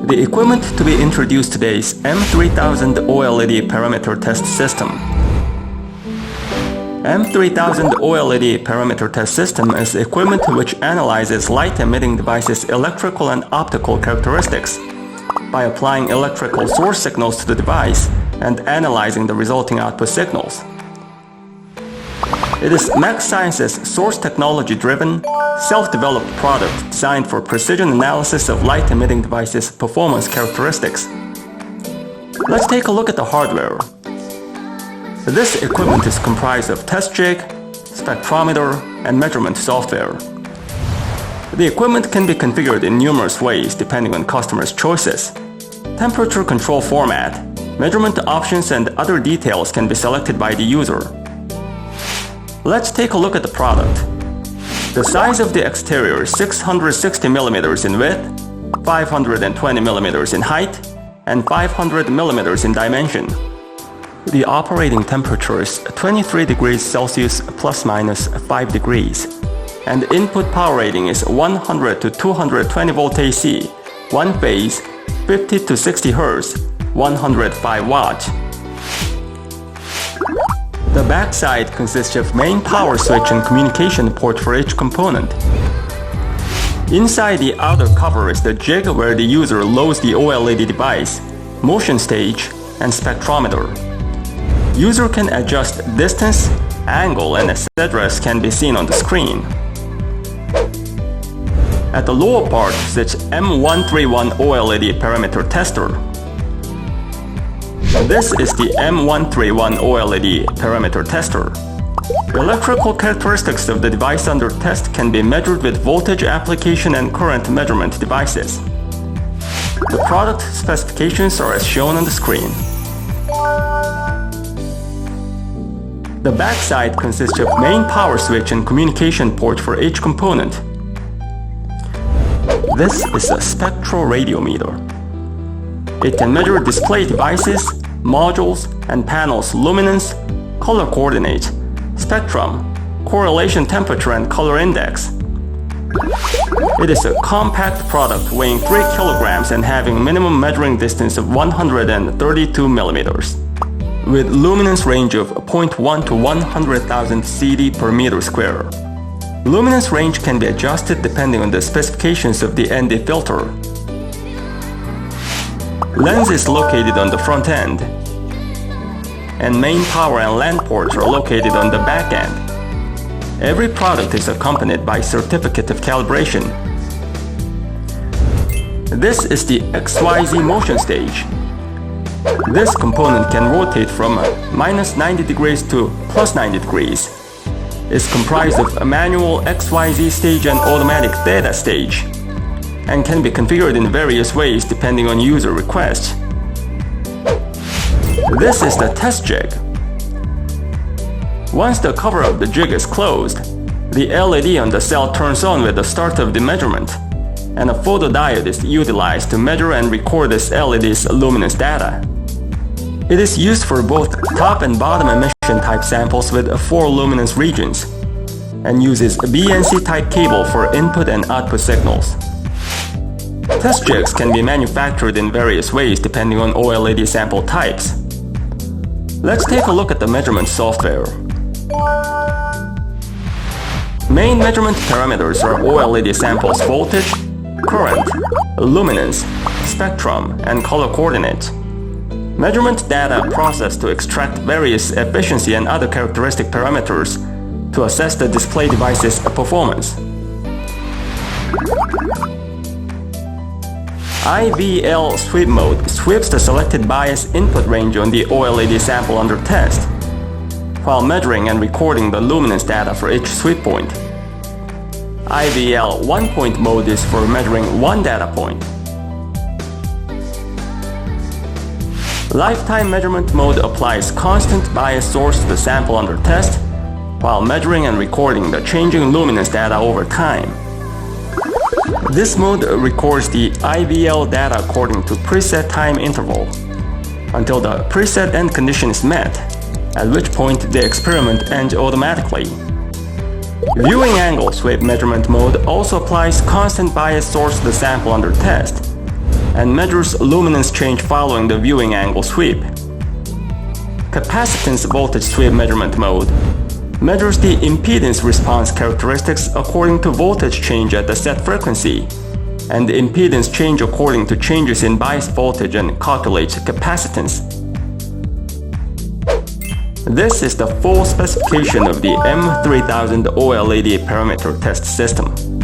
The equipment to be introduced today is M3000 OLED parameter test system. M3000 OLED parameter test system is equipment which analyzes light-emitting devices' electrical and optical characteristics by applying electrical source signals to the device and analyzing the resulting output signals. It is Max Science's source technology-driven, self-developed product designed for precision analysis of light-emitting devices' performance characteristics. Let's take a look at the hardware. This equipment is comprised of test jig, spectrometer, and measurement software. The equipment can be configured in numerous ways depending on customers' choices. Temperature control format, measurement options, and other details can be selected by the user. Let's take a look at the product. The size of the exterior is 660mm in width, 520mm in height, and 500mm in dimension. The operating temperature is 23 degrees Celsius plus minus 5 degrees. And input power rating is 100 to 220 volt AC, one phase, 50 to 60 Hz, 105 watts. The backside consists of main power switch and communication port for each component. Inside the outer cover is the jig where the user loads the OLED device, motion stage, and spectrometer. User can adjust distance, angle, and etc. can be seen on the screen. At the lower part sits M131 OLED parameter tester. This is the M131 OLED parameter tester. The electrical characteristics of the device under test can be measured with voltage application and current measurement devices. The product specifications are as shown on the screen. The backside consists of main power switch and communication port for each component. This is a spectroradiometer. It can measure display devices, modules, and panels' luminance, color coordinate, spectrum, correlation temperature, and color index. It is a compact product weighing 3 kilograms and having minimum measuring distance of 132 millimeters, with luminance range of 0.1 to 100,000 CD per meter square. Luminance range can be adjusted depending on the specifications of the ND filter. Lens is located on the front end, and main power and LAN ports are located on the back end. Every product is accompanied by certificate of calibration. This is the XYZ motion stage. This component can rotate from minus 90 degrees to plus 90 degrees. Is comprised of a manual XYZ stage and automatic theta stage, and can be configured in various ways depending on user requests. This is the test jig. Once the cover of the jig is closed, the LED on the cell turns on with the start of the measurement, and a photodiode is utilized to measure and record this LED's luminance data. It is used for both top and bottom emission type samples with 4 luminance regions, and uses a BNC type cable for input and output signals. Test jigs can be manufactured in various ways depending on OLED sample types. Let's take a look at the measurement software. Main measurement parameters are OLED samples voltage, current, luminance, spectrum, and color coordinate. Measurement data processed to extract various efficiency and other characteristic parameters to assess the display device's performance. IVL sweep mode sweeps the selected bias input range on the OLED sample under test, while measuring and recording the luminance data for each sweep point. IVL 1-point mode is for measuring one data point. Lifetime measurement mode applies constant bias source to the sample under test, while measuring and recording the changing luminance data over time. This mode records the IVL data according to preset time interval, until the preset end condition is met, at which point the experiment ends automatically. Viewing angle sweep measurement mode also applies constant bias source to the sample under test, and measures luminance change following the viewing angle sweep. Capacitance voltage sweep measurement mode measures the impedance response characteristics according to voltage change at the set frequency, and the impedance change according to changes in bias voltage and calculates capacitance. This is the full specification of the M3000 OLED parameter test system.